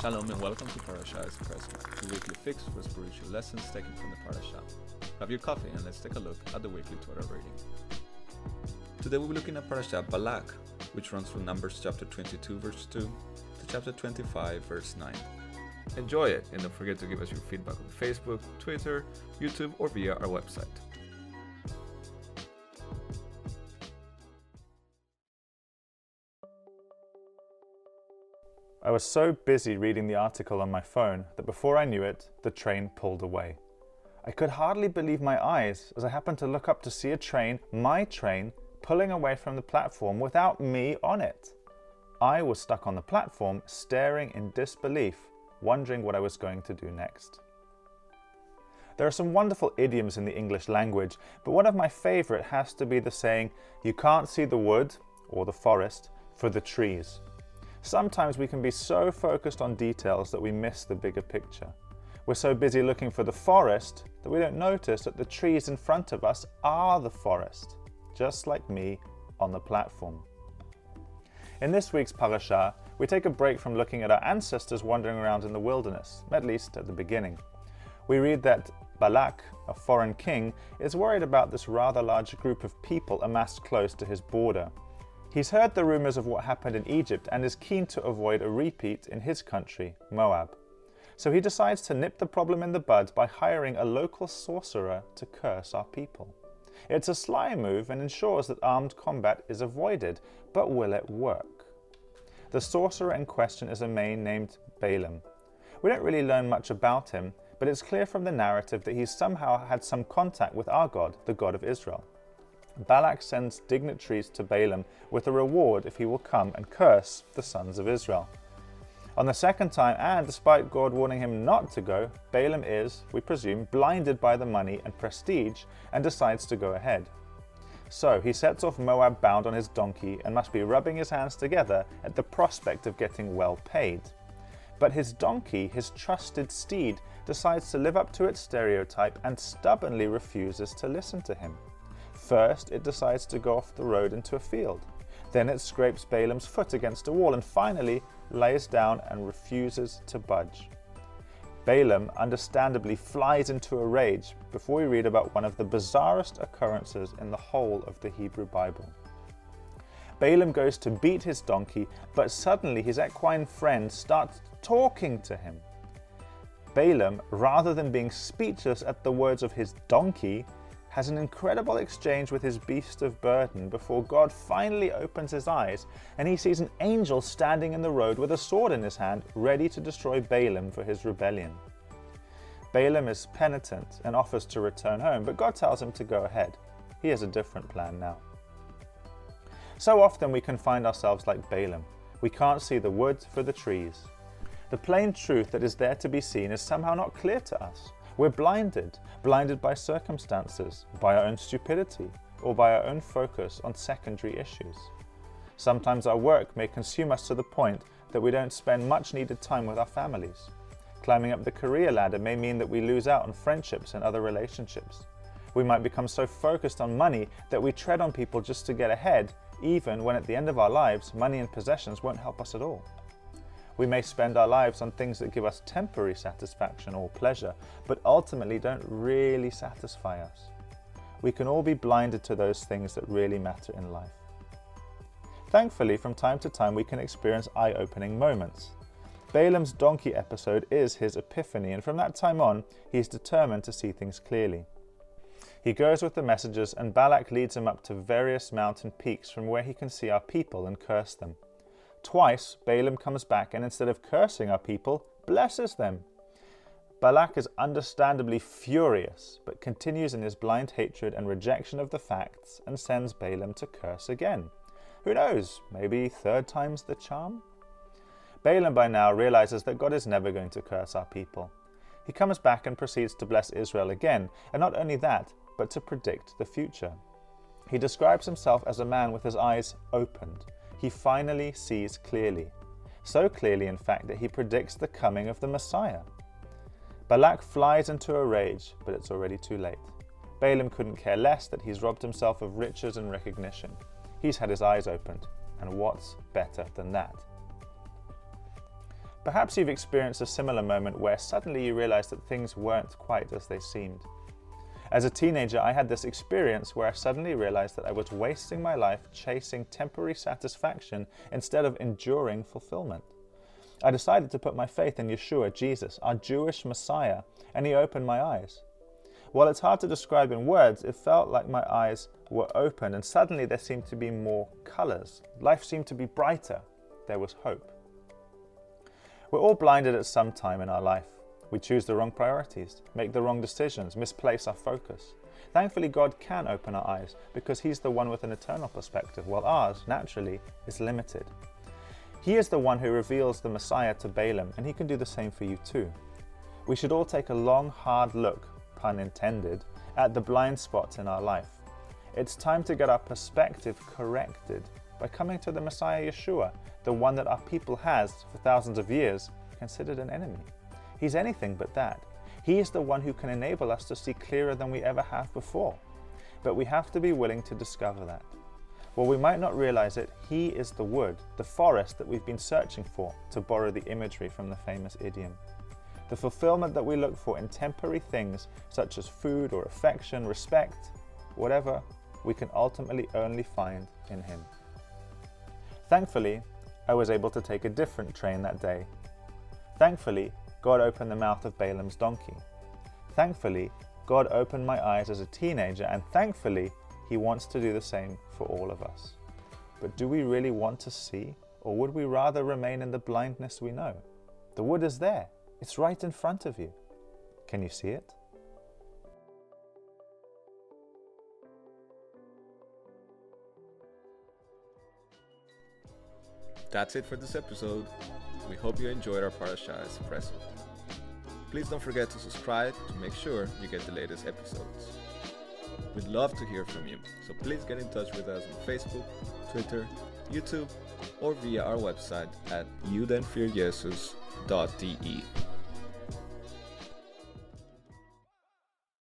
Shalom and welcome to Parasha Espresso, the weekly fix for spiritual lessons taken from the Parasha. Have your coffee and let's take a look at the weekly Torah reading. Today we'll be looking at Parashat Balak, which runs from Numbers chapter 22 verse 2 to chapter 25 verse 9. Enjoy it and don't forget to give us your feedback on Facebook, Twitter, YouTube or via our website. I was so busy reading the article on my phone that before I knew it, the train pulled away. I could hardly believe my eyes as I happened to look up to see a train, my train, pulling away from the platform without me on it. I was stuck on the platform, staring in disbelief, wondering what I was going to do next. There are some wonderful idioms in the English language, but one of my favorite has to be the saying, "You can't see the wood, or the forest, for the trees." Sometimes we can be so focused on details that we miss the bigger picture. We're so busy looking for the forest that we don't notice that the trees in front of us are the forest, just like me on the platform. In this week's parasha, we take a break from looking at our ancestors wandering around in the wilderness, at least at the beginning. We read that Balak, a foreign king, is worried about this rather large group of people amassed close to his border. He's heard the rumors of what happened in Egypt and is keen to avoid a repeat in his country, Moab. So he decides to nip the problem in the bud by hiring a local sorcerer to curse our people. It's a sly move and ensures that armed combat is avoided, but will it work? The sorcerer in question is a man named Balaam. We don't really learn much about him, but it's clear from the narrative that he's somehow had some contact with our God, the God of Israel. Balak sends dignitaries to Balaam with a reward if he will come and curse the sons of Israel. On the second time, and despite God warning him not to go, Balaam is, we presume, blinded by the money and prestige and decides to go ahead. So he sets off Moab bound on his donkey and must be rubbing his hands together at the prospect of getting well paid. But his donkey, his trusted steed, decides to live up to its stereotype and stubbornly refuses to listen to him. First, it decides to go off the road into a field. Then it scrapes Balaam's foot against a wall and finally lays down and refuses to budge. Balaam understandably flies into a rage before we read about one of the bizarrest occurrences in the whole of the Hebrew Bible. Balaam goes to beat his donkey, but suddenly his equine friend starts talking to him. Balaam, rather than being speechless at the words of his donkey, has an incredible exchange with his beast of burden before God finally opens his eyes and he sees an angel standing in the road with a sword in his hand, ready to destroy Balaam for his rebellion. Balaam is penitent and offers to return home, but God tells him to go ahead. He has a different plan now. So often we can find ourselves like Balaam. We can't see the wood for the trees. The plain truth that is there to be seen is somehow not clear to us. We're blinded by circumstances, by our own stupidity, or by our own focus on secondary issues. Sometimes our work may consume us to the point that we don't spend much needed time with our families. Climbing up the career ladder may mean that we lose out on friendships and other relationships. We might become so focused on money that we tread on people just to get ahead, even when at the end of our lives, money and possessions won't help us at all. We may spend our lives on things that give us temporary satisfaction or pleasure, but ultimately don't really satisfy us. We can all be blinded to those things that really matter in life. Thankfully, from time to time, we can experience eye-opening moments. Balaam's donkey episode is his epiphany, and from that time on, he is determined to see things clearly. He goes with the messengers, and Balak leads him up to various mountain peaks from where he can see our people and curse them. Twice, Balaam comes back and instead of cursing our people, blesses them. Balak is understandably furious, but continues in his blind hatred and rejection of the facts and sends Balaam to curse again. Who knows, maybe third time's the charm? Balaam by now realizes that God is never going to curse our people. He comes back and proceeds to bless Israel again, and not only that, but to predict the future. He describes himself as a man with his eyes opened. He finally sees clearly. So clearly, in fact, that he predicts the coming of the Messiah. Balak flies into a rage, but it's already too late. Balaam couldn't care less that he's robbed himself of riches and recognition. He's had his eyes opened, and what's better than that? Perhaps you've experienced a similar moment where suddenly you realized that things weren't quite as they seemed. As a teenager, I had this experience where I suddenly realized that I was wasting my life chasing temporary satisfaction instead of enduring fulfillment. I decided to put my faith in Yeshua, Jesus, our Jewish Messiah, and he opened my eyes. While it's hard to describe in words, it felt like my eyes were open and suddenly there seemed to be more colors. Life seemed to be brighter. There was hope. We're all blinded at some time in our life. We choose the wrong priorities, make the wrong decisions, misplace our focus. Thankfully, God can open our eyes because he's the one with an eternal perspective, while ours, naturally, is limited. He is the one who reveals the Messiah to Balaam, and he can do the same for you too. We should all take a long, hard look, pun intended, at the blind spots in our life. It's time to get our perspective corrected by coming to the Messiah Yeshua, the one that our people has, for thousands of years, considered an enemy. He's anything but that. He is the one who can enable us to see clearer than we ever have before. But we have to be willing to discover that. While we might not realize it, he is the wood, the forest that we've been searching for, to borrow the imagery from the famous idiom. The fulfillment that we look for in temporary things such as food or affection, respect, whatever, we can ultimately only find in him. Thankfully, I was able to take a different train that day. Thankfully, God opened the mouth of Balaam's donkey. Thankfully, God opened my eyes as a teenager, and thankfully, he wants to do the same for all of us. But do we really want to see, or would we rather remain in the blindness we know? The wood is there. It's right in front of you. Can you see it? That's it for this episode. We hope you enjoyed our Parasha Espresso. Please don't forget to subscribe to make sure you get the latest episodes. We'd love to hear from you, so please get in touch with us on Facebook, Twitter, YouTube, or via our website at 𝐁𝐚𝐥𝐬𝐡.